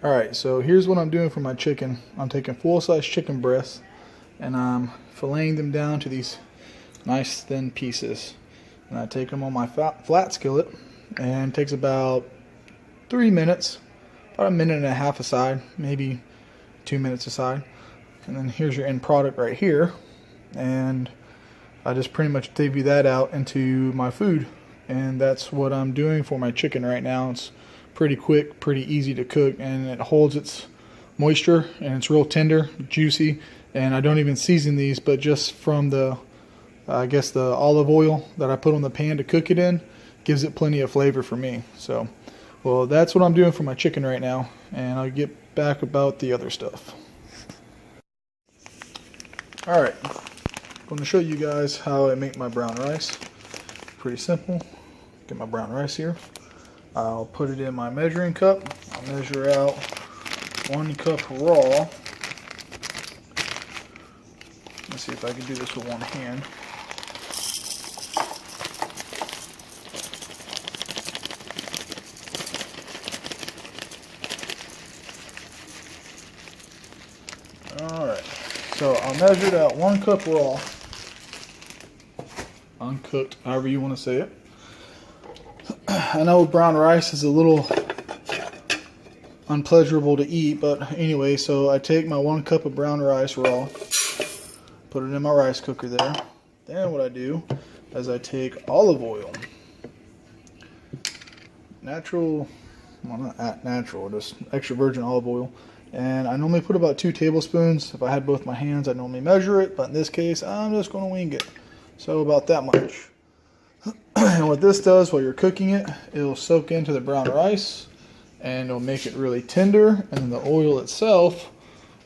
Alright, so here's what I'm doing for my chicken. I'm taking full-size chicken breasts and I'm filleting them down to these nice thin pieces. And I take them on my flat skillet, and it takes about 3 minutes, about a minute and a half aside, maybe 2 minutes aside. And then here's your end product right here. And I just pretty much divvy that out into my food. And that's what I'm doing for my chicken right now. It's pretty quick, pretty easy to cook, and it holds its moisture, and it's real tender, juicy. And I don't even season these, but just from the I guess the olive oil that I put on the pan to cook it in gives it plenty of flavor for me. So, well, that's what I'm doing for my chicken right now, and I'll get back about the other stuff. Alright, I'm going to show you guys how I make my brown rice. Pretty simple. Get my brown rice here. I'll put it in my measuring cup. I'll measure out 1 cup raw. Let's see if I can do this with one hand. Alright, so I'll measure it out 1 cup raw. Uncooked, however you want to say it. I know brown rice is a little unpleasurable to eat, but anyway, so I take my 1 cup of brown rice raw, put it in my rice cooker there. Then what I do is I take olive oil, natural, well, not natural, just extra virgin olive oil, and I normally put about 2 tablespoons. If I had both my hands, I'd normally measure it, but in this case, I'm just going to wing it. So about that much. And what this does while you're cooking it, it'll soak into the brown rice and it'll make it really tender, and the oil itself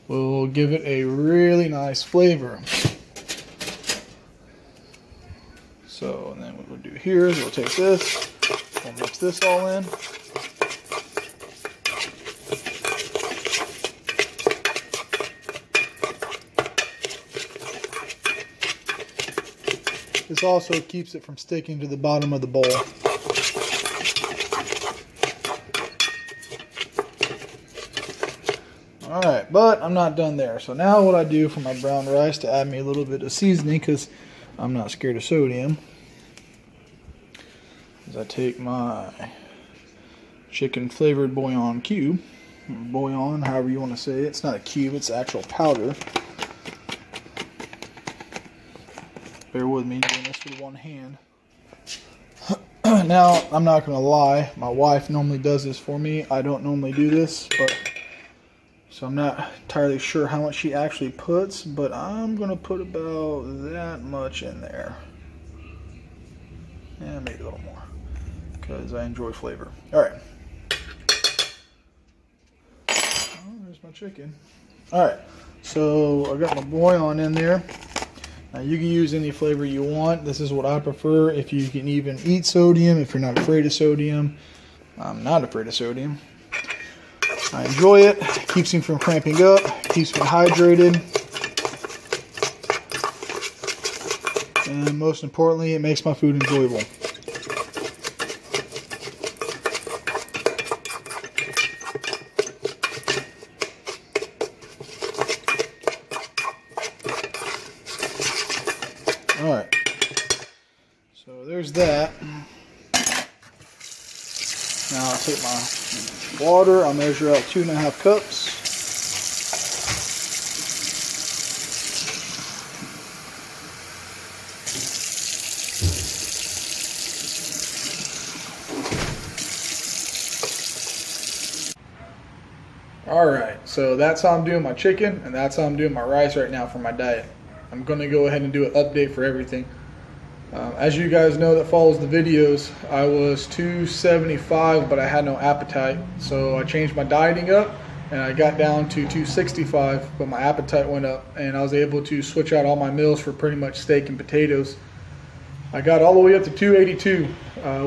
will give it a really nice flavor. So, and then what we'll do here is we'll take this, we'll mix this all in. This also keeps it from sticking to the bottom of the bowl. Alright, but I'm not done there. So now what I do for my brown rice to add me a little bit of seasoning, because I'm not scared of sodium, is I take my chicken flavored bouillon cube. Bouillon, however you want to say it. It's not a cube, it's actual powder. Bear with me, doing this with one hand. Now, I'm not going to lie, my wife normally does this for me. I don't normally do this, but so I'm not entirely sure how much she actually puts, but I'm going to put about that much in there. And maybe a little more, because I enjoy flavor. Alright. Oh, there's my chicken. Alright, so I got my bouillon in there. Now you can use any flavor you want. This is what I prefer. If you can even eat sodium, if you're not afraid of sodium. I'm not afraid of sodium. I enjoy it. Keeps me from cramping up. Keeps me hydrated. And most importantly, it makes my food enjoyable. Alright, so there's that. Now I'll take my water, I'll measure out 2.5 cups. Alright, so that's how I'm doing my chicken, and that's how I'm doing my rice right now for my diet. I'm going to go ahead and do an update for everything. As you guys know that follows the videos, I was 275, but I had no appetite. So I changed my dieting up, and I got down to 265, but my appetite went up, and I was able to switch out all my meals for pretty much steak and potatoes. I got all the way up to 282,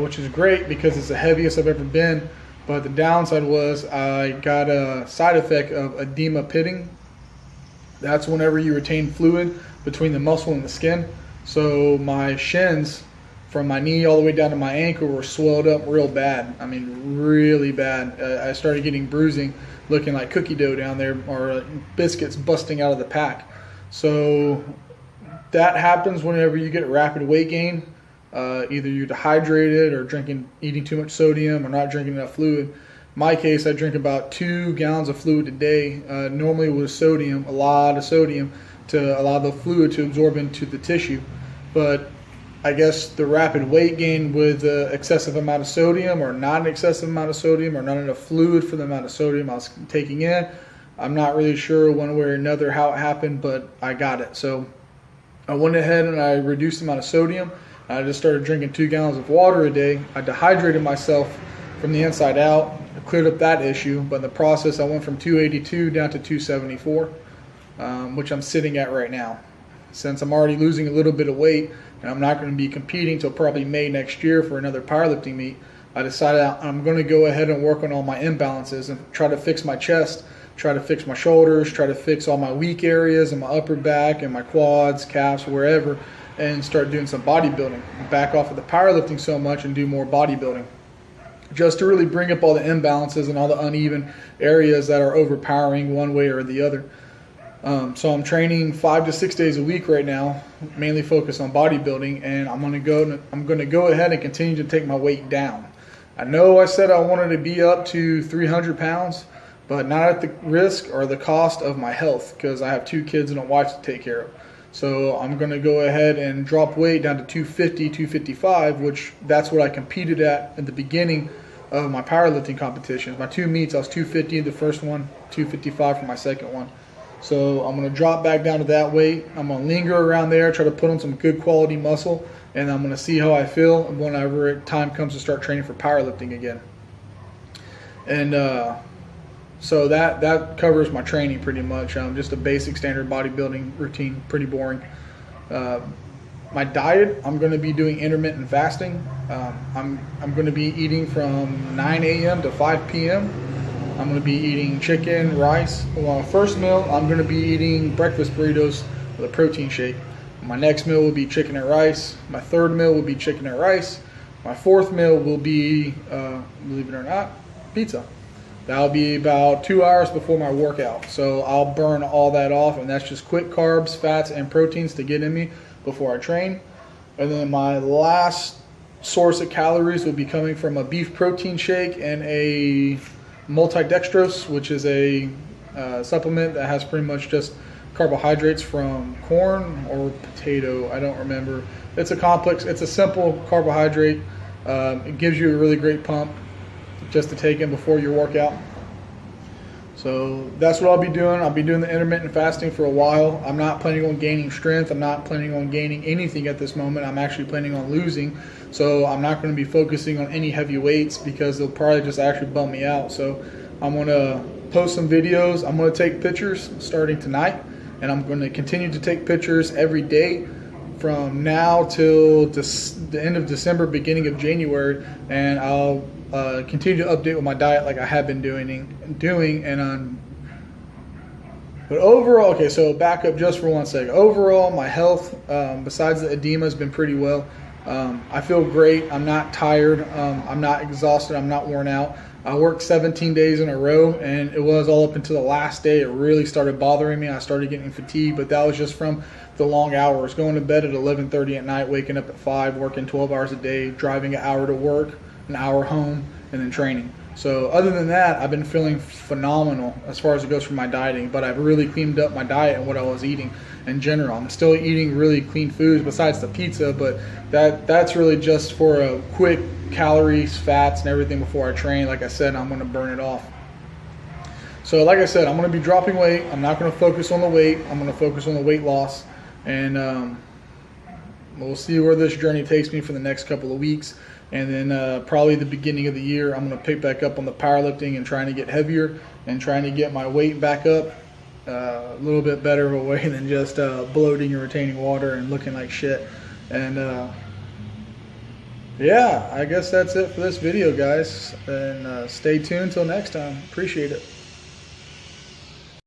which is great because it's the heaviest I've ever been. But the downside was I got a side effect of edema pitting. That's whenever you retain fluid between the muscle and the skin. So my shins from my knee all the way down to my ankle were swelled up real bad. I mean, really bad. I started getting bruising, looking like cookie dough down there, or biscuits busting out of the pack. So that happens whenever you get rapid weight gain. Either you're dehydrated or eating too much sodium or not drinking enough fluid. In my case, I drink about 2 gallons of fluid a day, normally with sodium, a lot of sodium, to allow the fluid to absorb into the tissue. But I guess the rapid weight gain with excessive amount of sodium, or not an excessive amount of sodium, or not enough fluid for the amount of sodium I was taking in. I'm not really sure one way or another how it happened, but I got it. So I went ahead and I reduced the amount of sodium. I just started drinking 2 gallons of water a day. I dehydrated myself from the inside out. I cleared up that issue, but in the process I went from 282 down to 274, which I'm sitting at right now. Since I'm already losing a little bit of weight and I'm not going to be competing till probably May next year for another powerlifting meet, I decided I'm going to go ahead and work on all my imbalances and try to fix my chest, try to fix my shoulders, try to fix all my weak areas in my upper back and my quads, calves, wherever, and start doing some bodybuilding. Back off of the powerlifting so much and do more bodybuilding, just to really bring up all the imbalances and all the uneven areas that are overpowering one way or the other. So I'm training 5 to 6 days a week right now, mainly focused on bodybuilding, and I'm going to go ahead and continue to take my weight down. I know I said I wanted to be up to 300 pounds, but not at the risk or the cost of my health, because I have 2 kids and a wife to take care of. So I'm going to go ahead and drop weight down to 250, 255, which that's what I competed at the beginning of my powerlifting competitions. My 2 meets, I was 250 in the first one, 255 for my second one. So I'm going to drop back down to that weight. I'm going to linger around there, try to put on some good quality muscle, and I'm going to see how I feel whenever time comes to start training for powerlifting again. And so that covers my training pretty much. Just a basic standard bodybuilding routine, pretty boring. My diet, I'm going to be doing intermittent fasting. I'm going to be eating from 9 a.m. to 5 p.m. I'm going to be eating chicken, rice. Well, first meal, I'm going to be eating breakfast burritos with a protein shake. My next meal will be chicken and rice. My third meal will be chicken and rice. My fourth meal will be, believe it or not, pizza. That'll be about 2 hours before my workout. So I'll burn all that off, and that's just quick carbs, fats, and proteins to get in me before I train. And then my last source of calories will be coming from a beef protein shake and a multidextrose, which is a supplement that has pretty much just carbohydrates from corn or potato. I don't remember. It's a complex, it's a simple carbohydrate. It gives you a really great pump just to take in before your workout. So that's what I'll be doing. I'll be doing the intermittent fasting for a while. I'm not planning on gaining strength. I'm not planning on gaining anything at this moment. I'm actually planning on losing. So I'm not going to be focusing on any heavy weights because they'll probably just actually bum me out. So I'm going to post some videos. I'm going to take pictures starting tonight, and I'm going to continue to take pictures every day from now till the end of December, beginning of January, and I'll continue to update with my diet like I have been doing. But overall, okay, so back up just for 1 second. Overall, my health, besides the edema, has been pretty well. I feel great. I'm not tired. I'm not exhausted. I'm not worn out. I worked 17 days in a row, and it was all up until the last day. It really started bothering me. I started getting fatigued, but that was just from the long hours, going to bed at 11:30 at night, waking up at 5, working 12 hours a day, driving an hour to work, an hour home, and then training. So other than that, I've been feeling phenomenal as far as it goes for my dieting, but I've really cleaned up my diet and what I was eating in general. I'm still eating really clean foods besides the pizza, but that's really just for a quick calories, fats, and everything before I train. Like I said, I'm going to burn it off. So like I said, I'm going to be dropping weight. I'm not going to focus on the weight. I'm going to focus on the weight loss, and we'll see where this journey takes me for the next couple of weeks. And then probably the beginning of the year, I'm going to pick back up on the powerlifting and trying to get heavier and trying to get my weight back up a little bit better of a way than just bloating and retaining water and looking like shit. And yeah, I guess that's it for this video, guys. And stay tuned till next time. Appreciate it.